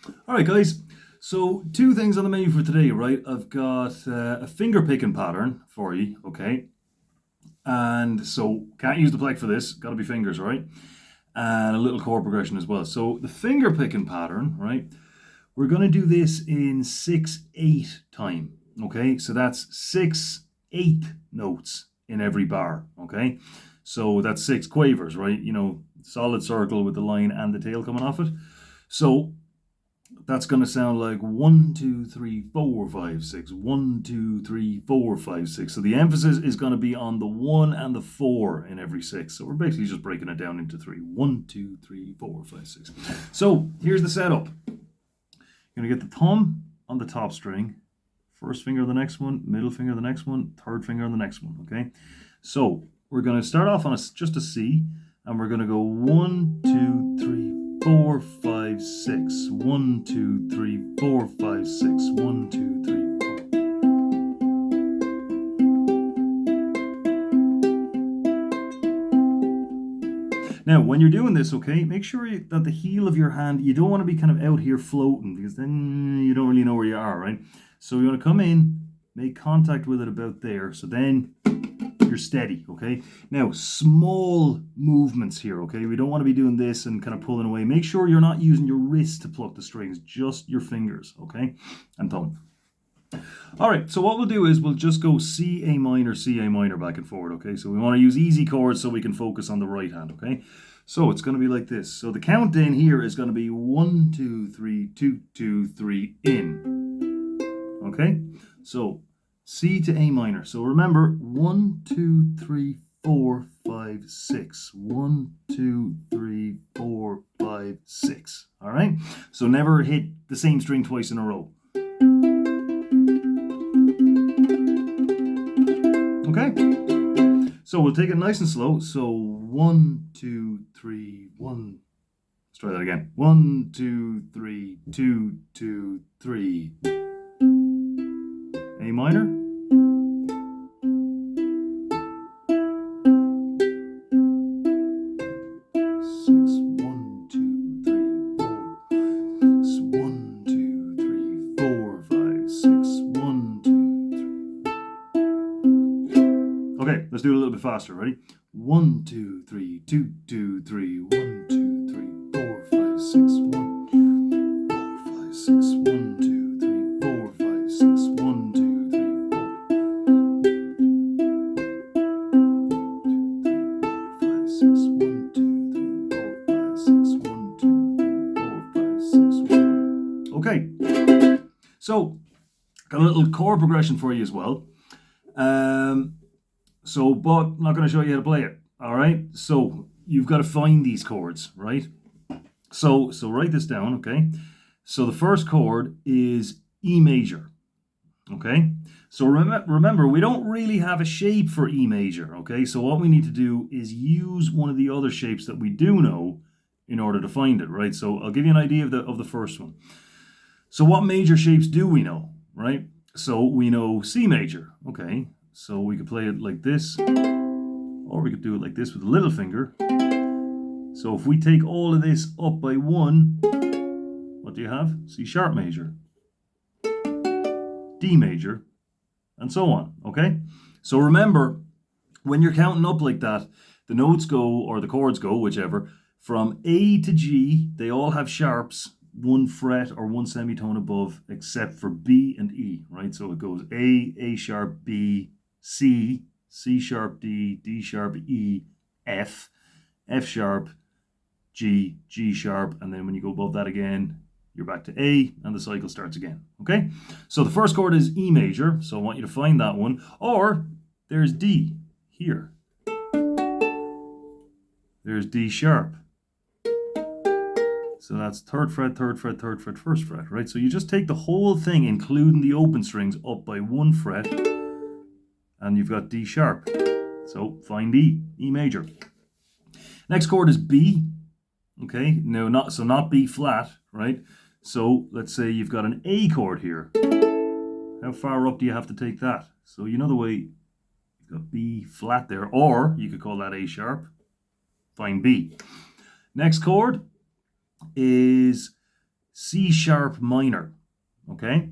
All right, guys. So two things on the menu for today, right? I've got a finger picking pattern for you, okay? And so can't use the pleck for this. Got to be fingers, right? And a little chord progression as well. So the finger picking pattern, right? We're going to do this in 6/8 time, okay? So that's 6/8 notes in every bar, okay? So that's six quavers, right? Solid circle with the line and the tail coming off it. So that's going to sound like 1, 2, 3, 4, 5, 6. 1, 2, 3, 4, 5, 6. So the emphasis is going to be on the 1 and the 4 in every 6. So we're basically just breaking it down into 3. 1, 2, 3, 4, 5, 6. So here's the setup. You're going to get the thumb on the top string, first finger on the next one, middle finger on the next one, third finger on the next one, okay? So we're going to start off on just a C, and we're going to go 1, 2, 3, 4, 5, 6. 1, 2, 3, 4, 5, 6. 1, 2, 3, 4. Now, when you're doing this, okay, make sure that the heel of your hand, you don't want to be kind of out here floating because then you don't really know where you are, right? So you want to come in, make contact with it about there. So then you're steady, okay? Now, small movements here, okay? We don't want to be doing this and kind of pulling away. Make sure you're not using your wrist to pluck the strings, just your fingers, okay? And thumb. All right, so what we'll do is we'll just go C, A minor back and forward, okay? So we want to use easy chords so we can focus on the right hand, okay? So it's going to be like this. So the count in here is going to be 1, 2, 3, 2, 2, 3, in. Okay? So C to A minor. So remember, 1, 2, 3, 4, 5, 6. 1, 2, 3, 4, 5, 6. All right? So never hit the same string twice in a row. Okay? So we'll take it nice and slow. So 1, 2, 3, 1. Let's try that again. 1, 2, 3, 2, 2, 3. A minor. Okay, let's do it a little bit faster. Ready? 1, 2, 3, 2, 2, 3, 1, 2, 3, 4, 5, 6, 1, 4, 5, 6, 1, 2, 3, 4, 5, 6, 1, 2, 3, 4. Okay, so got a little chord progression for you as well. But I'm not going to show you how to play it. All right. So you've got to find these chords, right? So write this down, okay? So the first chord is E major, okay? So remember, we don't really have a shape for E major, okay? So what we need to do is use one of the other shapes that we do know in order to find it, right? So I'll give you an idea of the first one. So what major shapes do we know, right? So we know C major, okay? So we could play it like this, or we could do it like this with the little finger. So if we take all of this up by 1, what do you have? C sharp major, D major, and so on, okay? So remember, when you're counting up like that, the notes go, or the chords go, whichever, from A to G, they all have sharps, 1 fret or 1 semitone above, except for B and E, right? So it goes A sharp, B, C, C sharp, D, D sharp, E, F, F sharp, G, G sharp, and then when you go above that again, you're back to A, and the cycle starts again, okay? So the first chord is E major, so I want you to find that one, or there's D here. There's D sharp. So that's 3rd fret, 3rd fret, 3rd fret, 1st fret, right? So you just take the whole thing, including the open strings, up by 1 fret, and you've got D sharp. So find E major. Next chord is B, okay? No, not B flat, right? So let's say you've got an A chord here. How far up do you have to take that? So you know the way you've got B flat there, or you could call that A sharp. Find B. Next chord is C sharp minor. Okay,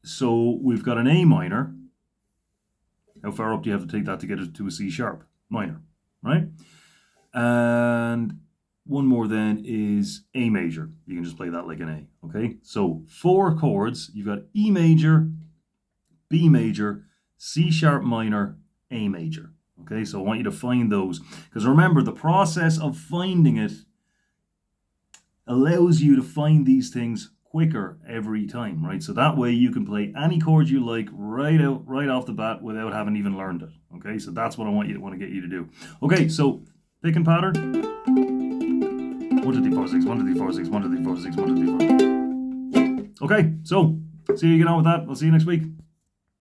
so we've got an A minor. How far up do you have to take that to get it to a C sharp minor, right? And one more then is A major. You can just play that like an A, okay? So 4 chords. You've got E major, B major, C sharp minor, A major. Okay, so I want you to find those. Because remember, the process of finding it allows you to find these things quicker every time, right? So that way you can play any chord you like right off the bat without having even learned it. Okay, so that's what I want to get you to do. Okay, so picking pattern. 1, 2, 3, 4, 6, 1, 2, 3, 4, 6, 1, 2, 3, 4, 6, 1, 2, 3, 4. Okay, so see you get on with that. I'll see you next week.